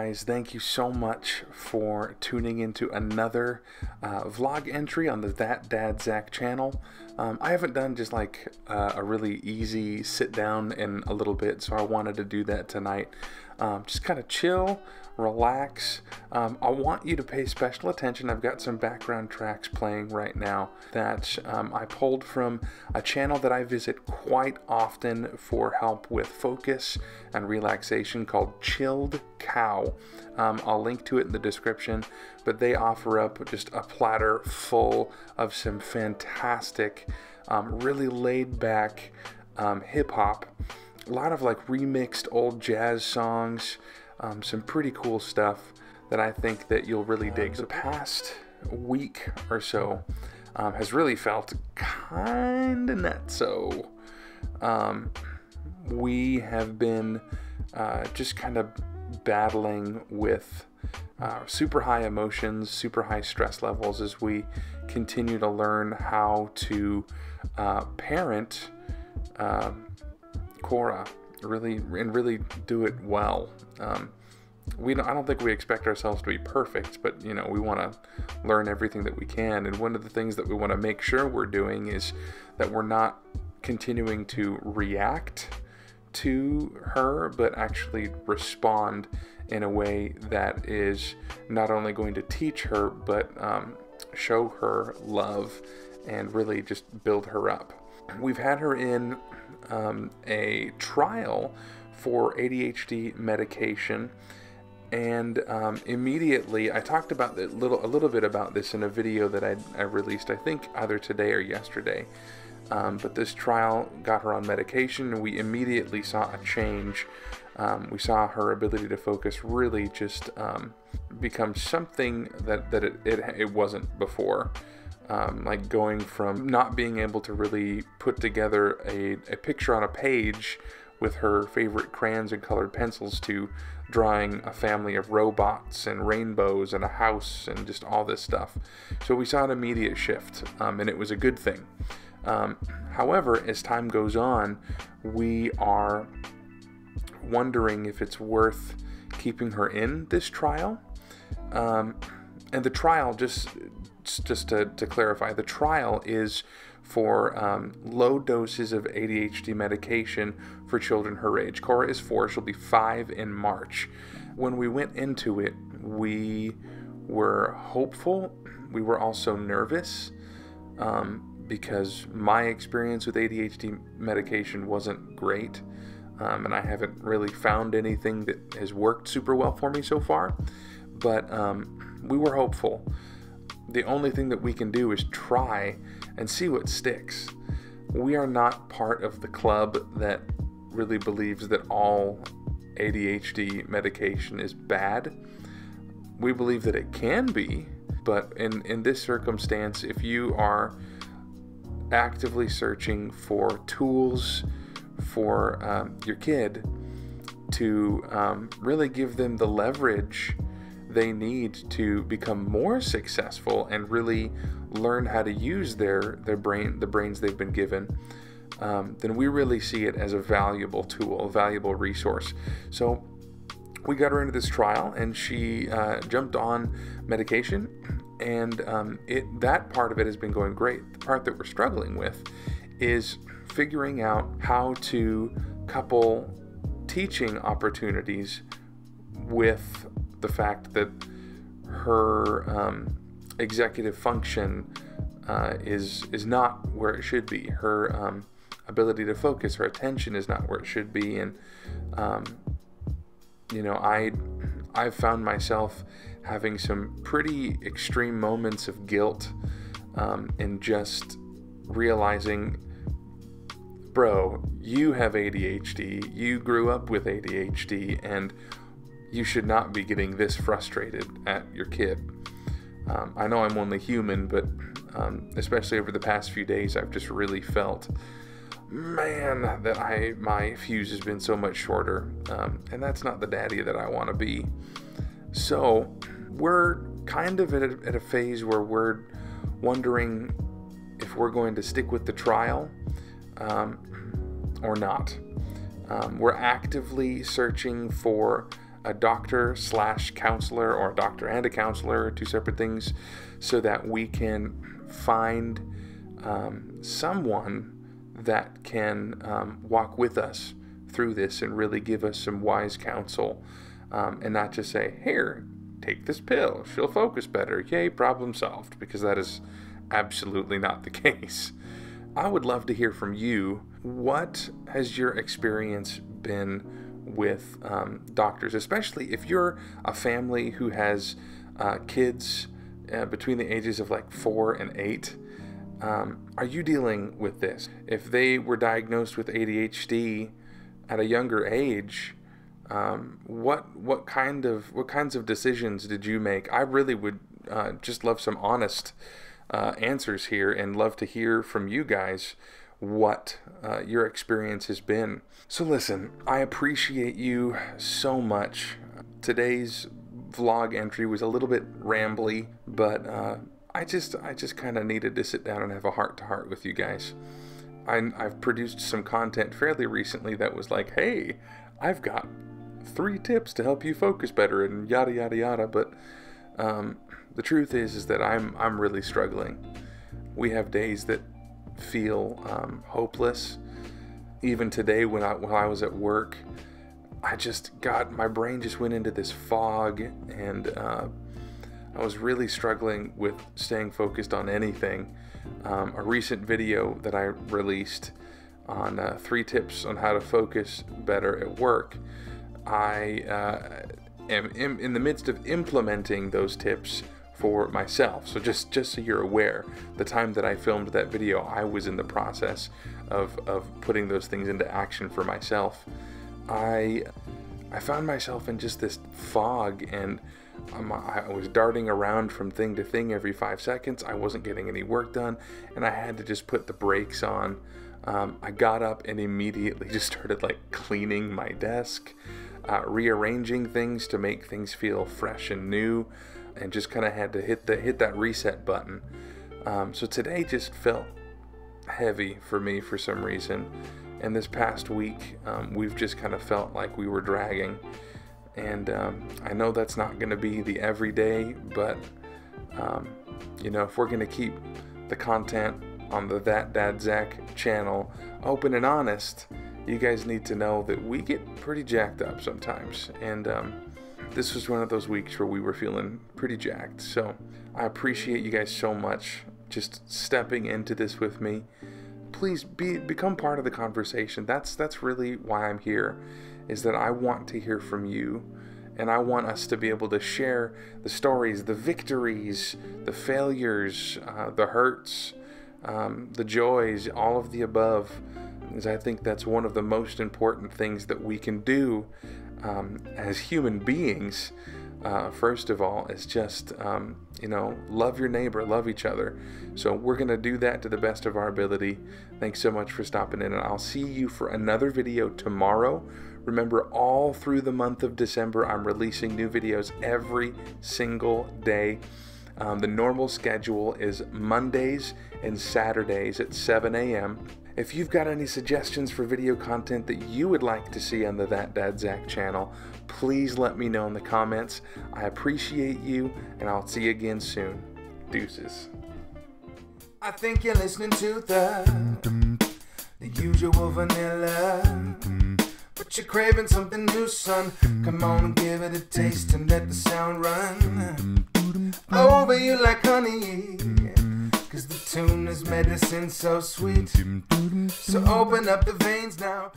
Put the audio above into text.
guys, thank you so much for tuning into another vlog entry on the That Dad Zach channel. I haven't done just like a really easy sit down in a little bit, so I wanted to do that tonight. Just kind of chill, relax. I want you to pay special attention. I've got some background tracks playing right now that I pulled from a channel that I visit quite often for help with focus and relaxation called Chilled Cow. I'll link to it in the description, but they offer up just a platter full of some fantastic, really laid back hip-hop. A lot of like remixed old jazz songs, some pretty cool stuff that I think that you'll really dig. The past week or so has really felt kind of nutso. We have been just kind of battling with super high emotions, super high stress levels as we continue to learn how to parent Cora, really do it well. I don't think we expect ourselves to be perfect, but you know, we want to learn everything that we can. And one of the things that we want to make sure we're doing is that we're not continuing to react to her, but actually respond in a way that is not only going to teach her, but show her love and really just build her up. We've had her in a trial for ADHD medication, and immediately I talked about a little bit about this in a video that I released, I think either today or yesterday. But this trial got her on medication, and we immediately saw a change. We saw her ability to focus really just become something that it wasn't before. Like going from not being able to really put together a picture on a page with her favorite crayons and colored pencils to drawing a family of robots and rainbows and a house and just all this stuff. So we saw an immediate shift, and it was a good thing. However, as time goes on, we are wondering if it's worth keeping her in this trial. And the trial, just to clarify, the trial is for low doses of ADHD medication for children her age. Cora is 4, she'll be 5 in March. When we went into it, we were hopeful. We were also nervous because my experience with ADHD medication wasn't great. And I haven't really found anything that has worked super well for me so far. But we were hopeful. The only thing that we can do is try and see what sticks. We are not part of the club that really believes that all ADHD medication is bad. We believe that it can be, but in this circumstance, if you are actively searching for tools for your kid to really give them the leverage they need to become more successful and really learn how to use the brains they've been given, then we really see it as a valuable tool, a valuable resource. So we got her into this trial, and she jumped on medication, and that part of it has been going great. The part that we're struggling with is figuring out how to couple teaching opportunities with the fact that her executive function is not where it should be. Her ability to focus, her attention is not where it should be, and you know, I've found myself having some pretty extreme moments of guilt in just realizing, bro, you have ADHD, you grew up with ADHD, and you should not be getting this frustrated at your kid. I know I'm only human, but especially over the past few days, I've just really felt, man, that my fuse has been so much shorter, and that's not the daddy that I want to be. So we're kind of at a phase where we're wondering if we're going to stick with the trial or not. We're actively searching for a doctor slash counselor, or a doctor and a counselor, two separate things, so that we can find someone that can walk with us through this and really give us some wise counsel, and not just say, here, take this pill, she'll focus better, yay, problem solved, because that is absolutely not the case. I would love to hear from you. What has your experience been with doctors, especially if you're a family who has kids between the ages of like 4 and 8? Are you dealing with this? If they were diagnosed with ADHD at a younger age, what kinds of decisions did you make? I really would just love some honest answers here, and love to hear from you guys what your experience has been. So listen, I appreciate you so much. Today's vlog entry was a little bit rambly, but I just kind of needed to sit down and have a heart-to-heart with you guys. I've produced some content fairly recently that was like, hey, I've got 3 tips to help you focus better, and yada yada yada, but the truth is that I'm really struggling. We have days that feel hopeless. Even today, while I was at work, my brain just went into this fog, and I was really struggling with staying focused on anything. A recent video that I released on 3 tips on how to focus better at work, I am in the midst of implementing those tips for myself. So just so you're aware, the time that I filmed that video, I was in the process of putting those things into action for myself. I found myself in just this fog, and I was darting around from thing to thing every 5 seconds. I wasn't getting any work done, and I had to just put the brakes on. I got up and immediately just started like cleaning my desk, rearranging things to make things feel fresh and new, and just kind of had to hit that reset button. So today just felt heavy for me for some reason, and this past week we've just kind of felt like we were dragging, and I know that's not going to be the everyday, but if we're going to keep the content on the That Dad Zach channel open and honest, you guys need to know that we get pretty jacked up sometimes, and this was one of those weeks where we were feeling pretty jacked. So I appreciate you guys so much just stepping into this with me. Please become part of the conversation. That's really why I'm here, is that I want to hear from you, and I want us to be able to share the stories, the victories, the failures, the hurts, the joys, all of the above, because I think that's one of the most important things that we can do as human beings. First of all, is just love your neighbor, love each other. So we're gonna do that to the best of our ability. Thanks so much for stopping in, and I'll see you for another video tomorrow. Remember, all through the month of December, I'm releasing new videos every single day. The normal schedule is Mondays and Saturdays at 7 a.m. If you've got any suggestions for video content that you would like to see on the That Dad Zach channel, please let me know in the comments. I appreciate you, and I'll see you again soon. Deuces. I think you're listening to the usual vanilla, but you're craving something new, son. Come on and give it a taste and let the sound run over you like honey, 'cause the tune is medicine so sweet. So open up the veins now.